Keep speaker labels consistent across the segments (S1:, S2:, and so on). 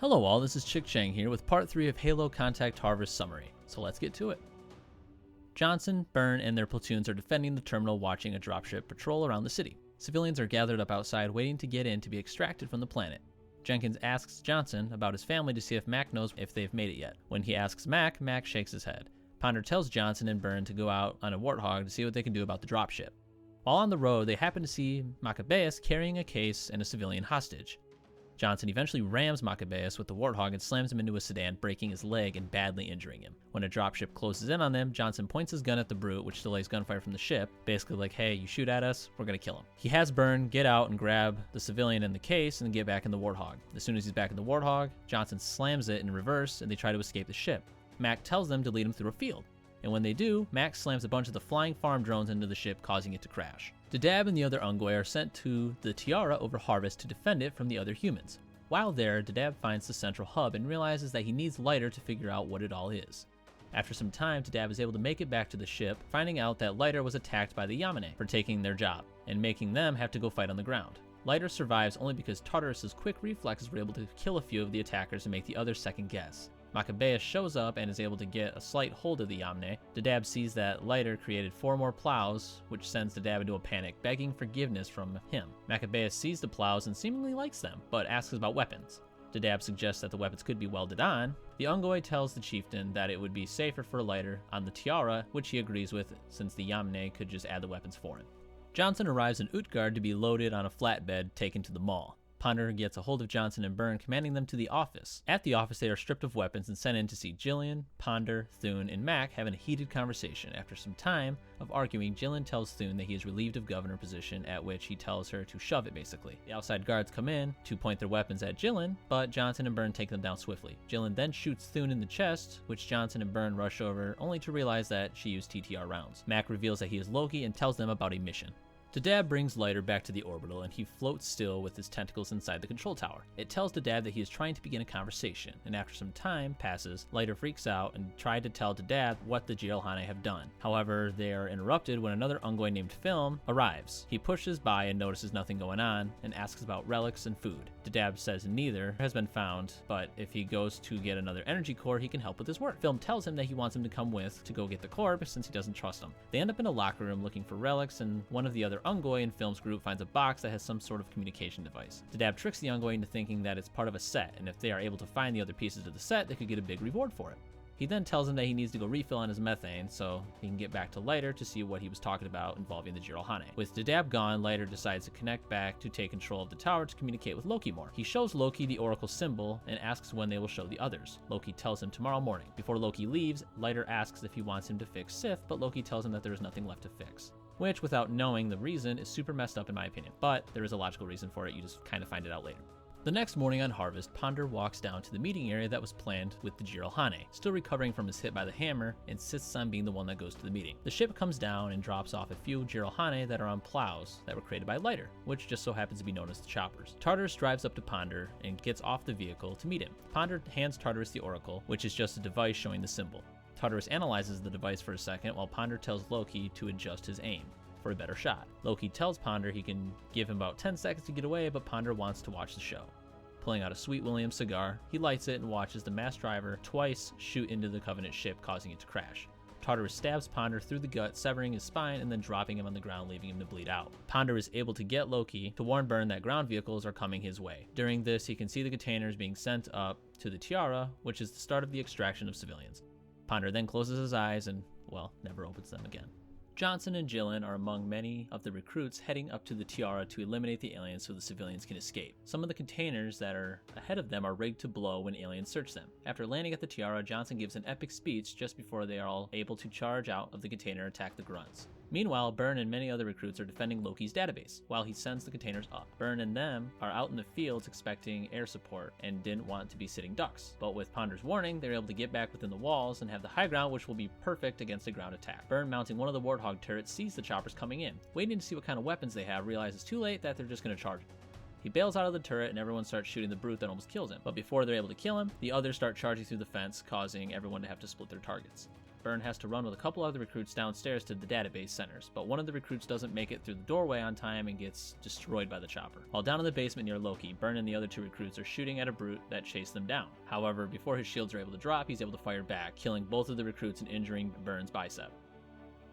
S1: Hello all, this is Chick Chang here with part 3 of Halo Contact Harvest Summary, so let's get to it. Johnson, Byrne, and their platoons are defending the terminal watching a dropship patrol around the city. Civilians are gathered up outside waiting to get in to be extracted from the planet. Jenkins asks Johnson about his family to see if Mack knows if they've made it yet. When he asks Mack, Mack shakes his head. Ponder tells Johnson and Byrne to go out on a warthog to see what they can do about the dropship. While on the road, they happen to see Maccabeus carrying a case and a civilian hostage. Johnson eventually rams Maccabeus with the warthog and slams him into a sedan, breaking his leg and badly injuring him. When a dropship closes in on them, Johnson points his gun at the brute, which delays gunfire from the ship, basically like, hey, you shoot at us, we're gonna kill him. He has Byrne get out and grab the civilian in the case and get back in the warthog. As soon as he's back in the warthog, Johnson slams it in reverse and they try to escape the ship. Mack tells them to lead him through a field. And when they do, Mack slams a bunch of the flying farm drones into the ship, causing it to crash. Dadab and the other Ungoi are sent to the Tiara over Harvest to defend it from the other humans. While there, Dadab finds the central hub and realizes that he needs Lighter to figure out what it all is. After some time, Dadab is able to make it back to the ship, finding out that Lighter was attacked by the Yamane for taking their job, and making them have to go fight on the ground. Lighter survives only because Tartarus's quick reflexes were able to kill a few of the attackers and make the others second guess. Maccabeus shows up and is able to get a slight hold of the Yamane. Dadab sees that Lighter created 4 more plows, which sends Dadab into a panic, begging forgiveness from him. Maccabeus sees the plows and seemingly likes them, but asks about weapons. Dadab suggests that the weapons could be welded on. The Ungoi tells the chieftain that it would be safer for Lighter on the Tiara, which he agrees with since the Yamane could just add the weapons for him. Johnson arrives in Utgard to be loaded on a flatbed taken to the mall. Ponder gets a hold of Johnson and Byrne, commanding them to the office. At the office, they are stripped of weapons and sent in to see Jillian, Ponder, Thune, and Mack having a heated conversation. After some time of arguing, Jillian tells Thune that he is relieved of governor position, at which he tells her to shove it, basically. The outside guards come in to point their weapons at Jillian, but Johnson and Byrne take them down swiftly. Jillian then shoots Thune in the chest, which Johnson and Byrne rush over, only to realize that she used TTR rounds. Mack reveals that he is Loki and tells them about a mission. Dadab brings Lighter back to the orbital and he floats still with his tentacles inside the control tower. It tells Dadab that he is trying to begin a conversation, and after some time passes, Lighter freaks out and tried to tell Dadab what the Jiralhane have done. However, they are interrupted when another Ungoi named Film arrives. He pushes by and notices nothing going on and asks about relics and food. Dadab says neither has been found, but if he goes to get another energy core, he can help with his work. Film tells him that he wants him to come with to go get the core since he doesn't trust him. They end up in a locker room looking for relics, and one of the other Ungoi in Film's group finds a box that has some sort of communication device. Dadab tricks the Ungoi into thinking that it's part of a set, and if they are able to find the other pieces of the set, they could get a big reward for it. He then tells him that he needs to go refill on his methane so he can get back to Lighter to see what he was talking about involving the Jiralhane. With Dadab gone, Lighter decides to connect back to take control of the tower to communicate with Loki more. He shows Loki the Oracle symbol and asks when they will show the others. Loki tells him tomorrow morning. Before Loki leaves, Lighter asks if he wants him to fix Sif, but Loki tells him that there is nothing left to fix. Which, without knowing the reason, is super messed up in my opinion. But there is a logical reason for it, you just kind of find it out later. The next morning on Harvest, Ponder walks down to the meeting area that was planned with the Jiralhane, still recovering from his hit by the hammer, and insists on being the one that goes to the meeting. The ship comes down and drops off a few Jiralhane that are on plows that were created by Lighter, which just so happens to be known as the choppers. Tartarus drives up to Ponder and gets off the vehicle to meet him. Ponder hands Tartarus the Oracle, which is just a device showing the symbol. Tartarus analyzes the device for a second while Ponder tells Loki to adjust his aim for a better shot. Loki tells Ponder he can give him about 10 seconds to get away, but Ponder wants to watch the show. Pulling out a Sweet Williams cigar, he lights it and watches the mass driver twice shoot into the Covenant ship, causing it to crash. Tartarus stabs Ponder through the gut, severing his spine and then dropping him on the ground, leaving him to bleed out. Ponder is able to get Loki to warn Byrne that ground vehicles are coming his way. During this, he can see the containers being sent up to the Tiara, which is the start of the extraction of civilians. Ponder then closes his eyes and, well, never opens them again. Johnson and Jillian are among many of the recruits heading up to the Tiara to eliminate the aliens so the civilians can escape. Some of the containers that are ahead of them are rigged to blow when aliens search them. After landing at the Tiara, Johnson gives an epic speech just before they are all able to charge out of the container and attack the grunts. Meanwhile, Byrne and many other recruits are defending Loki's database while he sends the containers up. Byrne and them are out in the fields expecting air support and didn't want to be sitting ducks. But with Ponder's warning, they're able to get back within the walls and have the high ground, which will be perfect against a ground attack. Byrne, mounting one of the warthog turrets, sees the choppers coming in. Waiting to see what kind of weapons they have, realizes too late that they're just going to charge him. He bails out of the turret and everyone starts shooting the brute that almost kills him. But before they're able to kill him, the others start charging through the fence, causing everyone to have to split their targets. Byrne has to run with a couple other recruits downstairs to the database centers, but one of the recruits doesn't make it through the doorway on time and gets destroyed by the chopper. While down in the basement near Loki, Byrne and the other 2 recruits are shooting at a brute that chased them down. However, before his shields are able to drop, he's able to fire back, killing both of the recruits and injuring Byrne's bicep.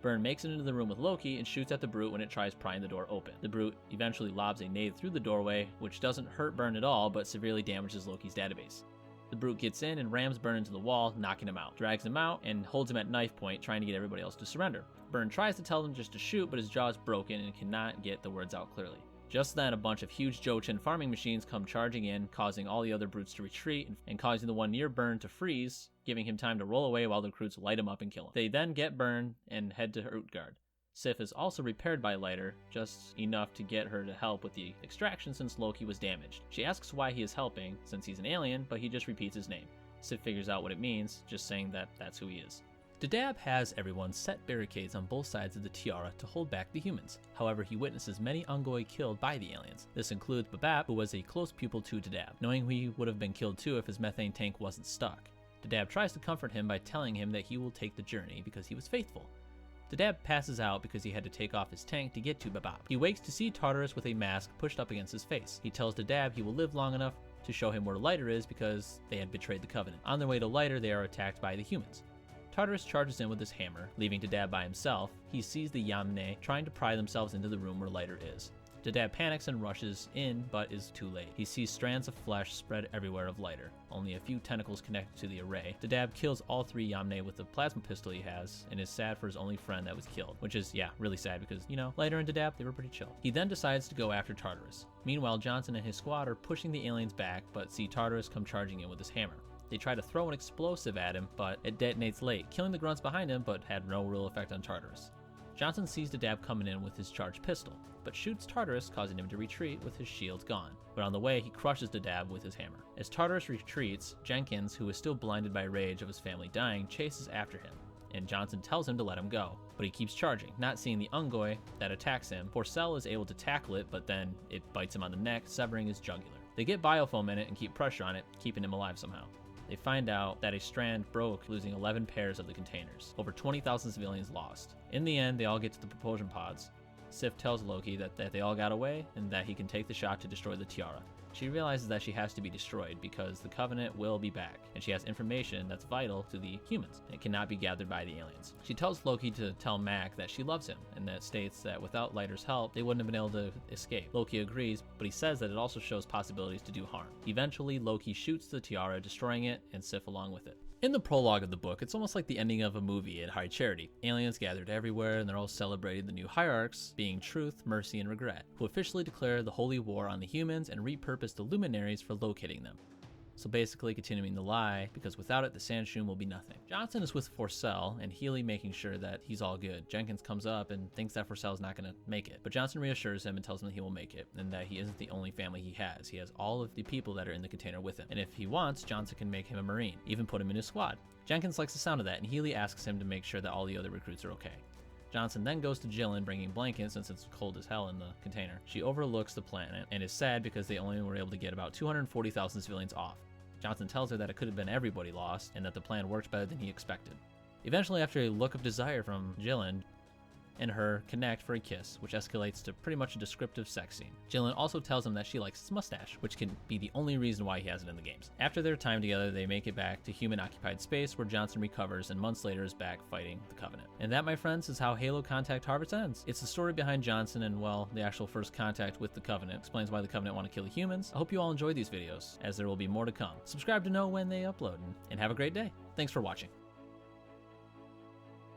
S1: Byrne makes it into the room with Loki and shoots at the brute when it tries prying the door open. The brute eventually lobs a nade through the doorway, which doesn't hurt Byrne at all, but severely damages Loki's database. The brute gets in and rams Byrne into the wall, knocking him out, drags him out, and holds him at knife point, trying to get everybody else to surrender. Byrne tries to tell them just to shoot, but his jaw is broken and cannot get the words out clearly. Just then, a bunch of huge Jochin farming machines come charging in, causing all the other brutes to retreat and causing the one near Byrne to freeze, giving him time to roll away while the recruits light him up and kill him. They then get Byrne and head to Utgard. Sif is also repaired by Lighter, just enough to get her to help with the extraction since Loki was damaged. She asks why he is helping, since he's an alien, but he just repeats his name. Sif figures out what it means, just saying that that's who he is. Dadab has everyone set barricades on both sides of the Tiara to hold back the humans. However, he witnesses many Ungoi killed by the aliens. This includes Babap, who was a close pupil to Dadab, knowing he would have been killed too if his methane tank wasn't stuck. Dadab tries to comfort him by telling him that he will take the journey because he was faithful. Dadab passes out because he had to take off his tank to get to Babap. He wakes to see Tartarus with a mask pushed up against his face. He tells Dadab he will live long enough to show him where Lighter is because they had betrayed the Covenant. On their way to Lighter, they are attacked by the humans. Tartarus charges in with his hammer, leaving Dadab by himself. He sees the Yamne trying to pry themselves into the room where Lighter is. Dadab panics and rushes in, but is too late. He sees strands of flesh spread everywhere of Lighter, only a few tentacles connected to the array. Dadab kills all 3 Yamne with the plasma pistol he has, and is sad for his only friend that was killed, which is, yeah, really sad because, you know, Lighter and Dadab, they were pretty chill. He then decides to go after Tartarus. Meanwhile, Johnson and his squad are pushing the aliens back, but see Tartarus come charging in with his hammer. They try to throw an explosive at him, but it detonates late, killing the grunts behind him, but had no real effect on Tartarus. Johnson sees Dadab coming in with his charged pistol, but shoots Tartarus, causing him to retreat with his shield gone. But on the way, he crushes Dadab with his hammer. As Tartarus retreats, Jenkins, who is still blinded by rage of his family dying, chases after him, and Johnson tells him to let him go. But he keeps charging, not seeing the Ungoi that attacks him. Porcel is able to tackle it, but then it bites him on the neck, severing his jugular. They get biofoam in it and keep pressure on it, keeping him alive somehow. They find out that a strand broke, losing 11 pairs of the containers. Over 20,000 civilians lost. In the end, they all get to the propulsion pods. Sif tells Loki that they all got away and that he can take the shot to destroy the Tiara. She realizes that she has to be destroyed because the Covenant will be back, and she has information that's vital to the humans and cannot be gathered by the aliens. She tells Loki to tell Mack that she loves him, and that states that without Lighter's help, they wouldn't have been able to escape. Loki agrees, but he says that it also shows possibilities to do harm. Eventually, Loki shoots the Tiara, destroying it, and Sif along with it. In the prologue of the book, it's almost like the ending of a movie at High Charity. Aliens gathered everywhere, and they're all celebrating the new hierarchs, being Truth, Mercy, and Regret, who officially declare the holy war on the humans and repurpose the luminaries for locating them. So basically continuing the lie, because without it, the Sandshroom will be nothing. Johnson is with Porcel, and Healy making sure that he's all good. Jenkins comes up and thinks that Porcel's not going to make it, but Johnson reassures him and tells him that he will make it, and that he isn't the only family he has. He has all of the people that are in the container with him, and if he wants, Johnson can make him a Marine, even put him in his squad. Jenkins likes the sound of that, and Healy asks him to make sure that all the other recruits are okay. Johnson then goes to Jillian bringing blankets since it's cold as hell in the container. She overlooks the planet and is sad because they only were able to get about 240,000 civilians off. Johnson tells her that it could have been everybody lost and that the plan worked better than he expected. Eventually, after a look of desire from Jillian and her connect for a kiss, which escalates to pretty much a descriptive sex scene. Jillian also tells him that she likes his mustache, which can be the only reason why he has it in the games. After their time together, they make it back to human-occupied space where Johnson recovers and months later is back fighting the Covenant. And that, my friends, is how Halo Contact Harvest ends. It's the story behind Johnson and, well, the actual first contact with the Covenant. Explains why the Covenant want to kill the humans. I hope you all enjoyed these videos, as there will be more to come. Subscribe to know when they upload, and have a great day. Thanks for watching.